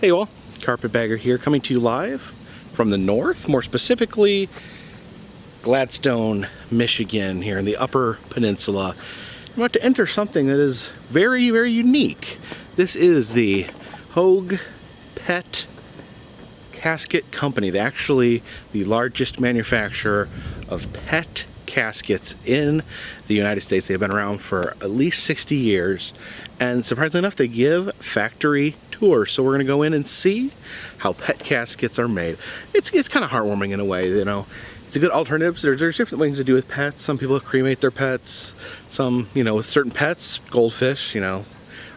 Hey all, Carpetbagger here, coming to you live from the north, more specifically Gladstone, Michigan, here in the Upper Peninsula. I'm about to enter something that is very, very unique. This is the Hogue Pet Casket Company. They're actually the largest manufacturer of pet caskets in the United States. They've been around for at least 60 years, and surprisingly enough, they give factory tours. So we're going to go in and see how pet caskets are made. It's kind of heartwarming in a way, you know. It's a good alternative. There's different things to do with pets. Some people cremate their pets. Some, you know, with certain pets, goldfish, you know,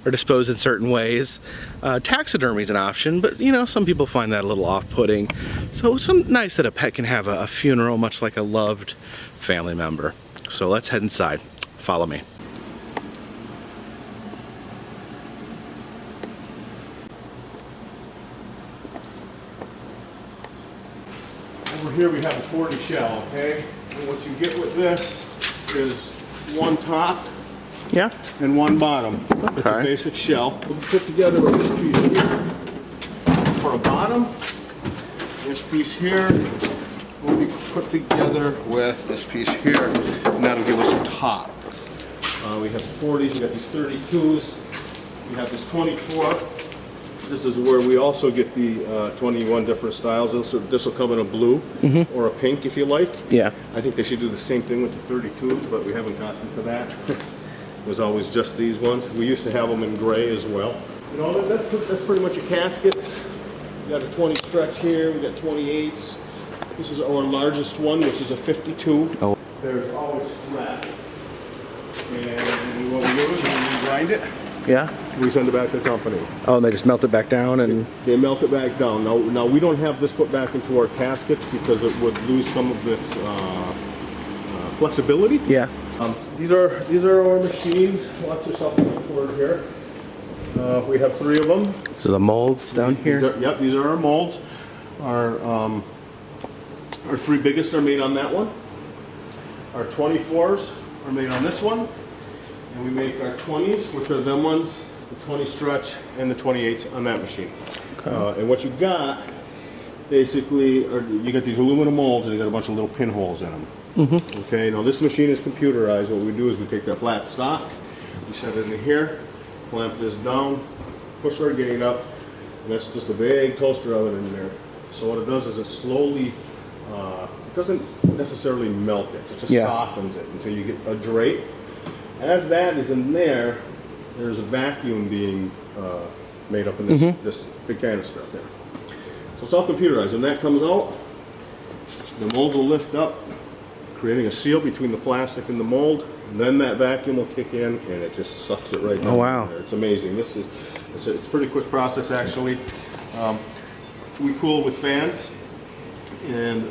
are disposed in certain ways. Taxidermy is an option, but you know, some people find that a little off-putting. So it's nice that a pet can have a funeral, much like a loved family member. So let's head inside. Follow me. Over here we have a 40 shell, okay? And what you get with this is one top and one bottom. Okay. It's a basic shell. We'll put together with this piece here. For a bottom, this piece here will be put together with this piece here, and that'll give us a top. We have 40s, we got these 32s, we have this 24. This is where we also get the 21 different styles. This will come in a blue or a pink if you like. Yeah. I think they should do the same thing with the 32s, but we haven't gotten to that. It was always just these ones. We used to have them in gray as well. You know, that's pretty much your caskets. We got a 20 stretch here, we got 28s. This is our largest one, which is a 52. Oh. There's always scrap. And what we do is we grind it. Yeah. We send it back to the company. Oh, and they just melt it back down and... They melt it back down. Now we don't have this put back into our caskets because it would lose some of its flexibility. Yeah. These are our machines. Watch yourself on the cord here. We have 3 of them. So the molds down here? Yep, these are our molds. Our 3 biggest are made on that one. Our 24s are made on this one. And we make our 20s, which are them ones, the 20 stretch and the 28s on that machine. Okay. And what you got, basically, you got these aluminum molds and you got a bunch of little pinholes in them. Okay, now this machine is computerized. What we do is we take that flat stock, we set it in here, clamp this down, push our gate up, and that's just a big toaster oven in there. So what it does is it slowly, it doesn't necessarily melt it, it just softens it until you get a drape. As that is in there, there's a vacuum being made up in this big canister up there. So it's all computerized. When that comes out, the mold will lift up, creating a seal between the plastic and the mold. And then that vacuum will kick in, and it just sucks it right down. Oh wow! There. It's amazing. It's a pretty quick process actually. We cool with fans and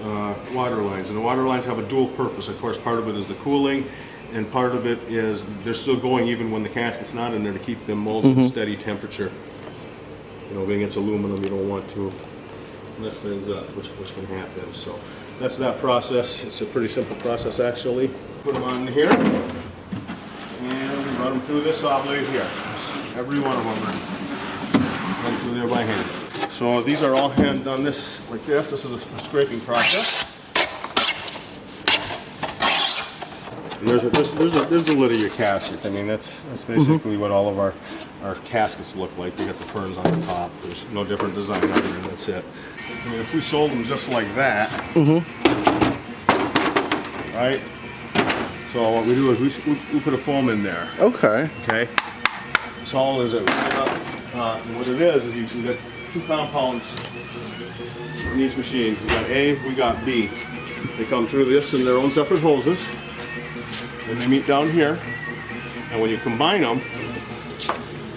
water lines, and the water lines have a dual purpose. Of course, part of it is the cooling. And part of it is they're still going even when the casket's not in there to keep them molds at a steady temperature. You know, being it's aluminum, you don't want to mess things up, which can happen. So that's that process. It's a pretty simple process actually. Put them on here and run them through this oblated here. Every one of them run through there by hand. So these are all hand done this like this. This is a scraping process. There's the lid of your casket. I mean, that's basically what all of our caskets look like. They got the ferns on the top. There's no different design on there, and that's it. I mean, if we sold them just like that, right? So what we do is we put a foam in there. Okay. Okay. So all is it. And what it is you got 2 compounds in each machine. We got A, we got B. They come through this in their own separate hoses. And they meet down here, and when you combine them,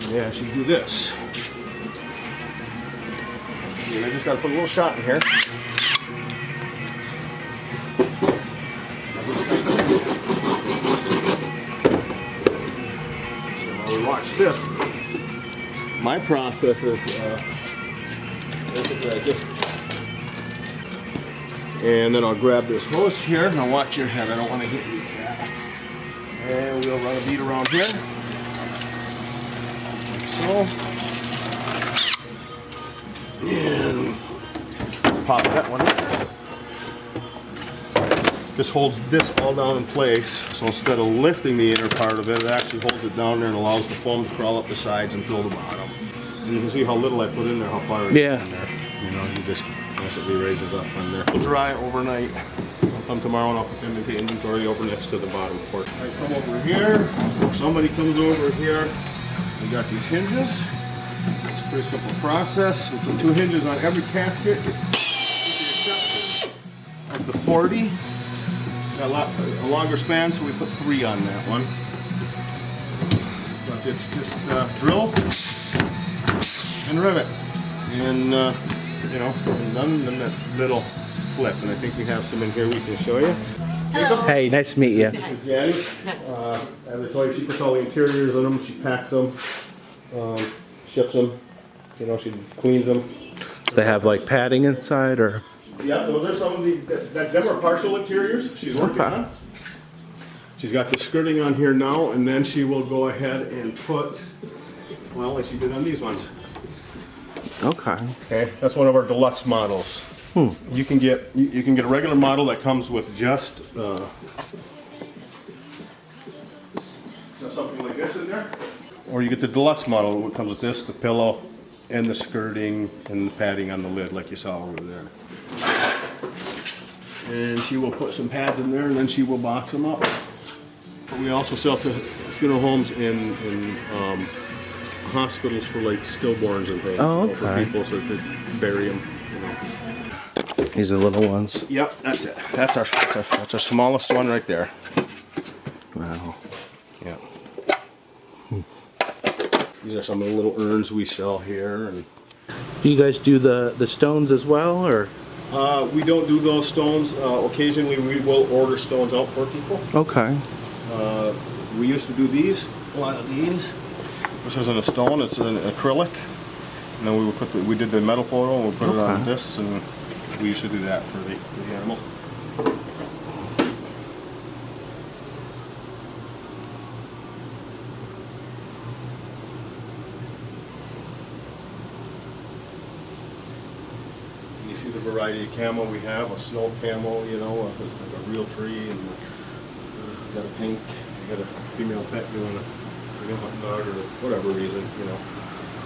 they actually do this. And I just got to put a little shot in here. So while we watch this, my process is basically I just, and then I'll grab this hose here. Now watch your head. I don't want to hit you. And we'll run a bead around here, like so. And pop that one in. This holds this all down in place, so instead of lifting the inner part of it, it actually holds it down there and allows the foam to crawl up the sides and fill the bottom. And you can see how little I put in there, how far it is in there. You know, he just constantly raises up on there. It'll dry overnight. I'll come tomorrow and I'll put them into inventory over next to the bottom port. I come over here, somebody comes over here. We got these hinges. It's a pretty simple process. We put 2 hinges on every casket. It's with the exception of the 40. It's got a longer span, so we put 3 on that one. But it's just drill and rivet. And you know, and then that little flip. And I think we have some in here we can show you. Hey, nice to meet you. Jenny, as I told you, she puts all the interiors in them. She packs them, ships them. You know, she cleans them. So they have like padding inside, or? Yeah, those are some of the, them are partial interiors she's working on. She's got the skirting on here now, and then she will go ahead and put, well, like she did on these ones. Okay. Okay, that's one of our deluxe models. You can get a regular model that comes with just something like this in there, or you get the deluxe model that comes with this, the pillow, and the skirting and the padding on the lid, like you saw over there. And she will put some pads in there, and then she will box them up. But we also sell to funeral homes and hospitals for like stillborns and things. Oh, You know, for people so they could bury them. You know. These are little ones. Yep, that's it. That's our smallest one right there. Wow. Yeah. These are some of the little urns we sell here. And Do you guys do the stones as well, or? we don't do those stones. Occasionally we will order stones out for people. Okay. We used to do these, a lot of these. This isn't a stone, it's an acrylic. And then we would we did the metal photo and we put it on this, and we used to do that for the animal. And you see the variety of camo we have, a snow camo, you know, like a real tree, and you got a pink, you got a female pet you want to bring a hot dog or whatever reason, you know.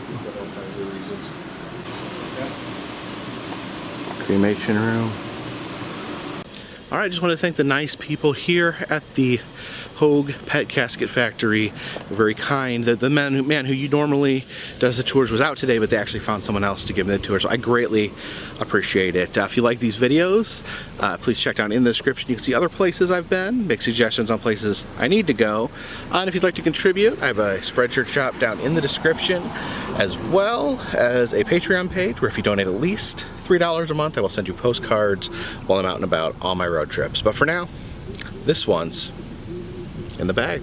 We've got all kinds of reasons. Yeah. Cremation room. All right, just want to thank the nice people here at the Hogue Pet Casket Factory. They're very kind. The man who you normally does the tours was out today, but they actually found someone else to give me the tour, so I greatly appreciate it. If you like these videos, please check down in the description. You can see other places I've been, make suggestions on places I need to go. And if you'd like to contribute, I have a Spreadshirt shop down in the description, as well as a Patreon page where if you donate at least $3 a month, I will send you postcards while I'm out and about on my road trips. But for now, this one's in the bag.